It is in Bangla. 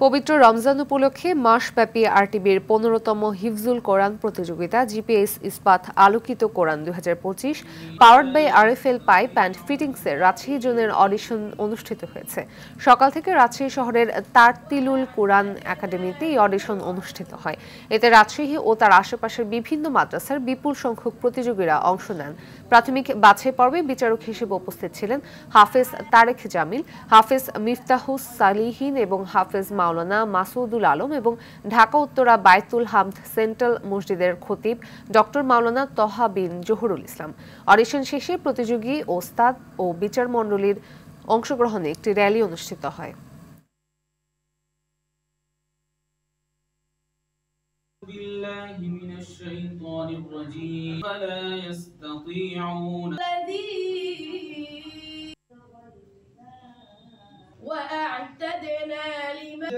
পবিত্র রমজান উপলক্ষে মাসব্যাপী আরটিবির 15তম হিফজুল কোরআন প্রতিযোগিতা জিপিএস ইস্পাত আলোকিত কোরআন 2025 powered by RFL pipe and ফিটিংসের রাজশাহী জোনের অডিশন অনুষ্ঠিত হয়েছে। সকাল থেকে রাজশাহী শহরের তারতিলুল কোরআন একাডেমিতে এই অডিশন অনুষ্ঠিত হয়। এতে রাজশাহী ও তার আশেপাশের বিভিন্ন মাদ্রাসার বিপুল সংখ্যক প্রতিযোগীরা অংশ নেন। প্রাথমিক বাছাই পর্বে বিচারক হিসেবে উপস্থিত ছিলেন হাফেজ তারেক জামিল, হাফেজ মিফতাহুস সালিহিন এবং হাফেজ মাওলানা মাসুদুল আলম এবং ঢাকা উত্তরা বায়তুল হামদ সেন্ট্রাল মসজিদের খতিব ডক্টর মাওলানা তহা বিন জহুরুল ইসলাম। অডিশন শেষে প্রতিযোগী, ওস্তাদ ও বিচার মণ্ডলীর অংশগ্রহণে একটি র্যালি অনুষ্ঠিত হয়। بالله من الشيطان الرجيم فلا يستطيعون وأعتدنا لمن